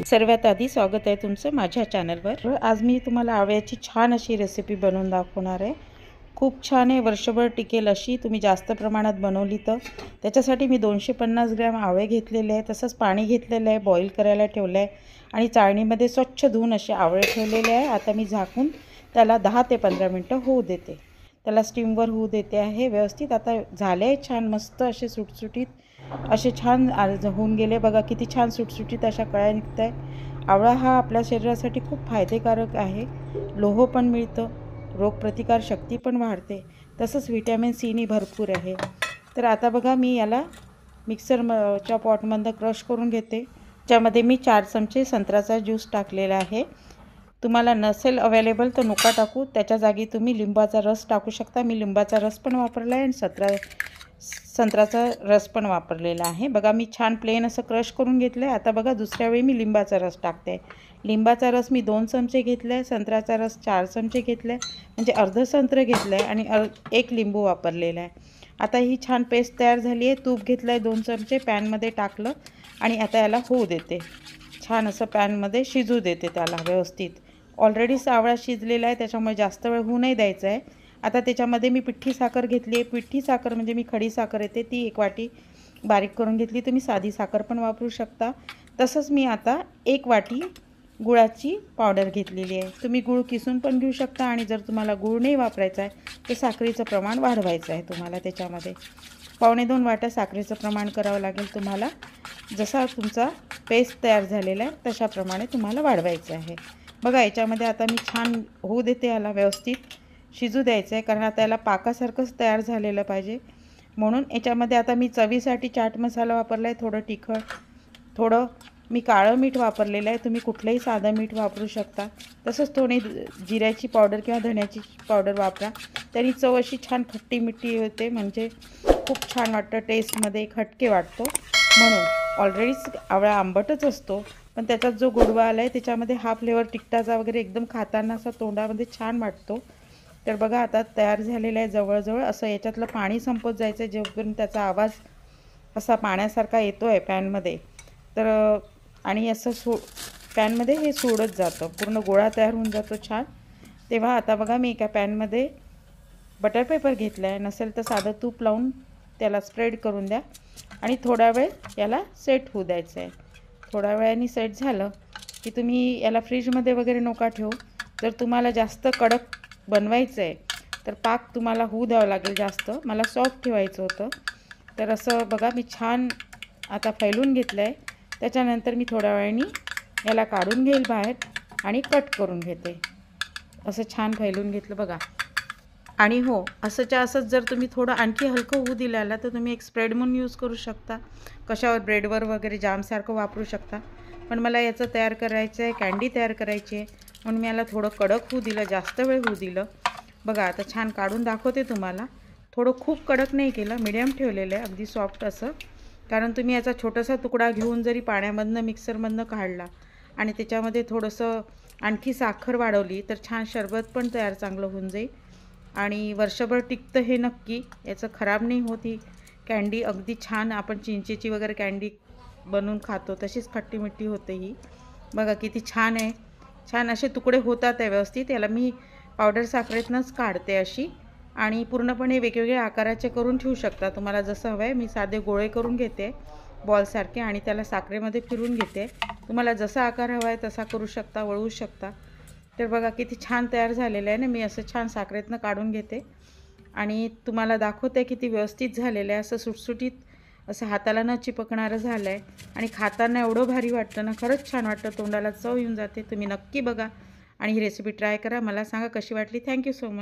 सर्वात आधी स्वागत आहे तुमचं माझ्या चॅनलवर। आज मी तुम्हाला आवळ्याची छान अशी रेसिपी बनवून दाखवणार आहे। खूप छान आहे, वर्षभर टिकेल अशी। तुम्ही जास्त प्रमाणात बनवली तर त्याच्यासाठी मी 250 ग्रॅम आवळे घेतलेले आहे। तसंच पाणी घेतलेलं आहे, बॉईल करायला ठेवलं आहे आणि चाळणीमध्ये स्वच्छ धुवून असे आवळे ठेवलेले आहे। आता मी झाकून त्याला 10 ते 15 मिनिटं होऊ देते, त्याला स्टीमवर होऊ देते आहे व्यवस्थित। आता झाले छान मस्त असे सुटसुटीत असे छान होऊन गेले बघा, किती छान सुटसुटीत अशा कळ्या निघत आहे। आवळा हा आपल्या शरीरासाठी खूप फायदेकारक आहे, लोह पण मिळतं, रोगप्रतिकार शक्ती पण वाढते, तसंच व्हिटॅमिन सी नी भरपूर आहे। तर आता बघा मी याला मिक्सरच्या पॉटमध्ये क्रश करून घेते, ज्यामध्ये मी 4 चमचे संत्र्याचा ज्यूस टाकलेला आहे। तुम्हाला नसेल अवेलेबल तर नका टाकू, त्याच्या जागी तुम्ही लिंबाचा रस टाकू शकता। मी लिंबाचा रस पण वापरला आहे आणि संत्र्याचा रस पण वापरलेला आहे। बघा मी छान प्लेन असं क्रश करून घेतलं आहे। आता बघा दुसऱ्या वेळी मी लिंबाचा रस टाकते। लिंबाचा रस मी 2 चमचे घेतला आहे, संत्र्याचा रस 4 चमचे घेतला आहे, म्हणजे अर्ध संत्र घेतलं आहे आणि 1 लिंबू वापरलेला आहे। आता ही छान पेस्ट तयार झाली आहे। तूप घेतलं आहे 2 चमचे, पॅनमध्ये टाकलं आणि आता याला होऊ देते, छान असं पॅनमध्ये शिजू देते त्याला व्यवस्थित। ऑलरेडी आवळा शिजलेला आहे, त्याच्यामुळे जास्त वेळ होऊ नाही द्यायचा आहे। आता त्याच्यामध्ये मी पिठी साखर घेतली आहे। पिठी साखर म्हणजे मी खडी साखर येते ती 1 वाटी बारीक करून घेतली, तुम्ही साधी साखर पण वापरू शकता। तसंच मी आता 1 वाटी गुळाची पावडर घेतलेली आहे। तुम्ही गूळ किसून पण घेऊ शकता आणि जर तुम्हाला गूळ नाही वापरायचा आहे तर साखरेचं प्रमाण वाढवायचं आहे तुम्हाला। त्याच्यामध्ये 1.25 वाट्या साखरेचं प्रमाण करावं लागेल तुम्हाला। जसा तुमचा पेस्ट तयार झालेला आहे तशाप्रमाणे तुम्हाला वाढवायचं आहे। बघा याच्यामध्ये आता मी छान होऊ देते, याला व्यवस्थित शिजू द्यायचं आहे, कारण आता याला पाकासारखंच तयार झालेलं पाहिजे। म्हणून याच्यामध्ये आता मी चवीसाठी चाट मसाला वापरला आहे, थोडं तिखट, थोडं मी काळं मीठ वापरलेलं आहे, तुम्ही कुठलंही साधं मीठ वापरू शकता। तसंच थोडी जिऱ्याची पावडर किंवा धण्याची पावडर वापरा, त्यानी चव अशी छान खट्टी मिठी होते, म्हणजे खूप छान वाटतं, टेस्टमध्ये एक हटके वाटतो। म्हणून ऑलरेडीच आवळा आंबटच असतो, पण त्याच्यात जो गोडवा आला आहे त्याच्यामध्ये हा फ्लेवर तिखटाचा वगैरे एकदम खाताना असा तोंडामध्ये छान वाटतो। तर बघा आता तयार झालेलं आहे जवळजवळ असं। याच्यातलं पाणी संपत जायचं आहे, जेव्हापर्यंत त्याचा आवाज असा पाण्यासारखा येतो आहे पॅनमध्ये, तर आणि असं पॅनमध्ये हे सोडत जातं, पूर्ण गोळा तयार होऊन जातो छान। तेव्हा आता बघा मी एका पॅनमध्ये बटर पेपर घेतला आहे, नसेल तर साधं तूप लावून त्याला स्प्रेड करून द्या आणि थोडा वेळ याला सेट होऊ द्यायचं आहे। थोड्या वेळाने सेट झालं की तुम्ही याला फ्रीजमध्ये वगैरे नका ठेवू। जर तुम्हाला जास्त कडक बनवायचं आहे तर पाक तुम्हाला होऊ द्यावं लागेल जास्त, मला सॉफ्ट ठेवायचं होतं। तर असं बघा मी छान आता फैलून घेतलं आहे, त्याच्यानंतर मी थोड्या वेळाने याला काढून घेईल बाहेर आणि कट करून घेते। असं छान फैलून घेतलं बघा। आणि हो, असंच्या असंच जर तुम्ही थोडं आणखी हलकं होऊ दिलं तर तुम्ही एक स्प्रेड म्हणून यूज करू शकता, कशावर ब्रेडवर वगैरे जामसारखं वापरू शकता। पण मला याचं तयार करायचं आहे, कँडी तयार करायची आहे, म्हणून मी याला थोडं कडक होऊ दिलं, जास्त वेळ होऊ दिलं। बघा आता छान काढून दाखवते तुम्हाला। थोडं खूप कडक नाही केलं, मीडियम ठेवलेलं आहे, अगदी सॉफ्ट असं। कारण तुम्ही याचा छोटासा तुकडा घेऊन जरी पाण्यामधनं मिक्सरमधनं काढला आणि त्याच्यामध्ये थोडंसं आणखी साखर वाढवली तर छान शरबत पण तयार चांगलं होऊन जाईल आणि वर्षभर टिकतं हे नक्की, याचं खराब नाही होत। ही कँडी अगदी छान, आपण चिंचेची वगैरे कँडी बनवून खातो तशीच खट्टी मिठी होते ही। बघा किती छान आहे, छान असे तुकडे होतात आहे व्यवस्थित। याला मी पावडर साखरेतनंच काढते अशी, आणि पूर्णपणे वेगवेगळ्या आकाराचे करून ठेवू शकता तुम्हाला जसं हवं आहे। मी साधे गोळे करून घेते बॉलसारखे आणि त्याला साखरेमध्ये फिरून घेते, तुम्हाला जसा आकार हवा आहे तसा करू शकता, वळवू शकता। तर बघा किती छान तयार झालेलं आहे ना, मी असं छान साखरेतनं काढून घेते आणि तुम्हाला दाखवते किती व्यवस्थित झालेलं आहे। असं सुटसुटीत असं हाताला न चिपकणारं झालं आहे आणि खाताना एवढं भारी वाटतं ना, खरंच छान वाटतं, तोंडाला चव येऊन जाते। तुम्ही नक्की बघा आणि ही रेसिपी ट्राय करा, मला सांगा कशी वाटली। Thank you so much.